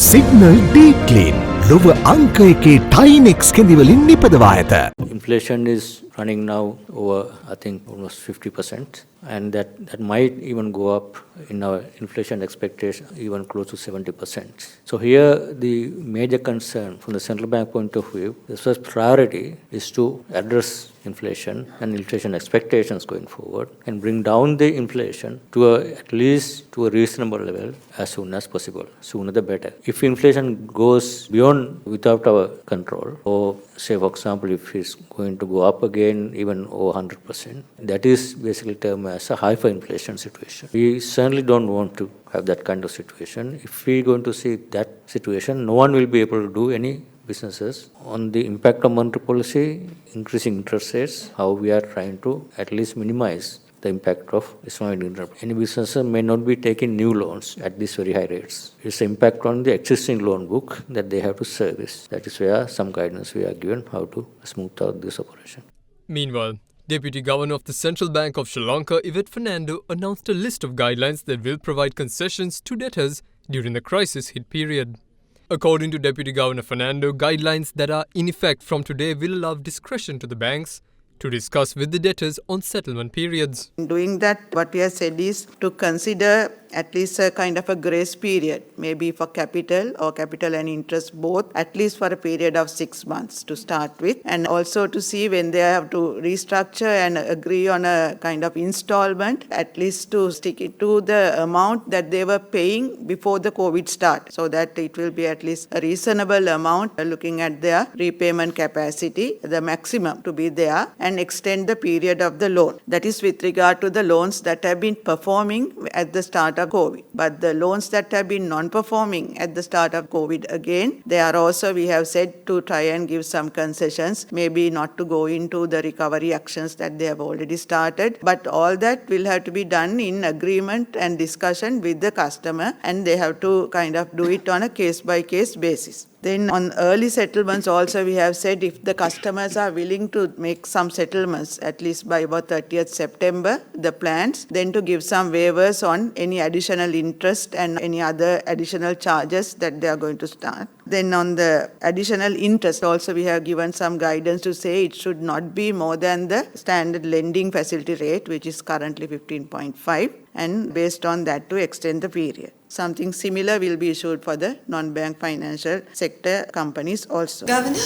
Signal Deep Clean ලොව අංක එකේ ටයිනෙක්ස් කෙඳිවලින් නිපදවා ඇත. Inflation is running now over, I think, almost 50%, and that might even go up in our inflation expectation, even close to 70%. So here, the major concern from the central bank point of view, the first priority is to address inflation and inflation expectations going forward and bring down the inflation to at least to a reasonable level as soon as possible. Sooner the better. If inflation goes beyond without our control, or say for example if it's going to go up again even over 100%, that is basically termed as a hyperinflation situation. We certainly don't want to have that kind of situation. If we're going to see that situation, no one will be able to do any businesses on the impact of monetary policy, increasing interest rates, how we are trying to at least minimize the impact of economic interruption. Any businesses may not be taking new loans at these very high rates. It's the impact on the existing loan book that they have to service. That is where some guidance we are given how to smooth out this operation. Meanwhile, Deputy Governor of the Central Bank of Sri Lanka, Yvette Fernando, announced a list of guidelines that will provide concessions to debtors during the crisis hit period. According to Deputy Governor Fernando, guidelines that are in effect from today will allow discretion to the banks to discuss with the debtors on settlement periods. Doing that, what we have said is to consider at least a kind of a grace period, maybe for capital or capital and interest both, at least for a period of 6 months to start with, and also to see when they have to restructure and agree on a kind of installment, at least to stick it to the amount that they were paying before the COVID start, so that it will be at least a reasonable amount looking at their repayment capacity, the maximum to be there, and extend the period of the loan. That is with regard to the loans that have been performing at the start of COVID. But the loans that have been non-performing at the start of COVID again, they are also, we have said, to try and give some concessions, maybe not to go into the recovery actions that they have already started. But all that will have to be done in agreement and discussion with the customer, and they have to kind of do it on a case-by-case basis. Then on early settlements also we have said if the customers are willing to make some settlements at least by about 30th September, the plans, then to give some waivers on any additional interest and any other additional charges that they are going to start. Then on the additional interest also we have given some guidance to say it should not be more than the standard lending facility rate, which is currently 15.5, and based on that to extend the period. Something similar will be issued for the non-bank financial sector companies also. Governor,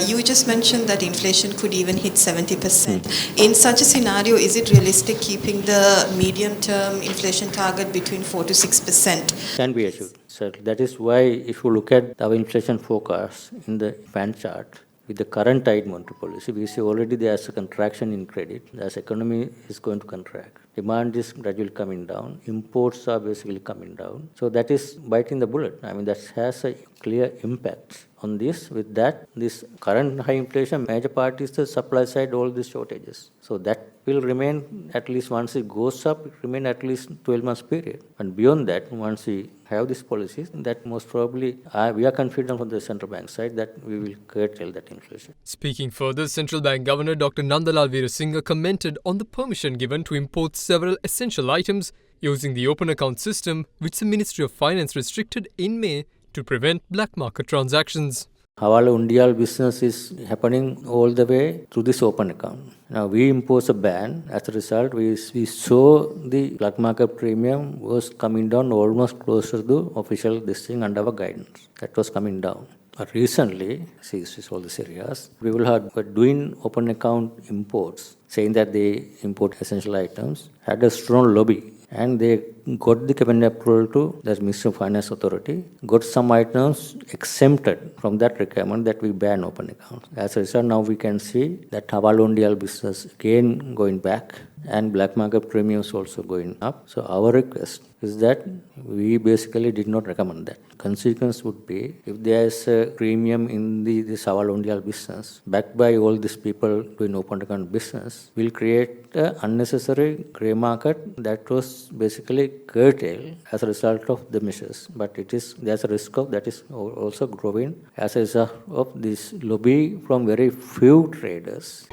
you just mentioned that inflation could even hit 70%. In such a scenario, is it realistic keeping the medium-term inflation target between 4 to 6%? Can be achieved. So that is why if you look at our inflation forecast in the fan chart, with the current tight monetary policy, we see already there's a contraction in credit. As economy is going to contract. Demand is gradually coming down. Imports are basically coming down. So that is biting the bullet. I mean, that has a clear impact on this. With that, this current high inflation, major part is the supply side, all these shortages. So that will remain at least once it goes up, it remain at least 12 months period. And beyond that, once we have these policies, that most probably we are confident from the central bank side that we will curtail that inflation. Speaking further, Central Bank Governor Dr. Nandalal Veerasinghe commented on the permission given to import several essential items using the open account system, which the Ministry of Finance restricted in May to prevent black market transactions. Hawala Undial business is happening all the way through this open account. Now we impose a ban. As a result, we saw the black market premium was coming down almost closer to official listing under our guidance. That was coming down. But recently, see all these areas, people were doing open account imports, saying that they import essential items, had a strong lobby. And they got the cabinet approval to the Ministry of Finance Authority, got some items exempted from that requirement that we ban open accounts. As a result, now we can see that Hawala Undial business again going back and black market premiums also going up. So our request is that we basically did not recommend that. Consequence would be if there is a premium in this Hawala Undial business, backed by all these people doing open account business, will create an unnecessary grey market that was basically curtailed as a result of the measures. But there's a risk of that is also growing as a result of this lobby from very few traders.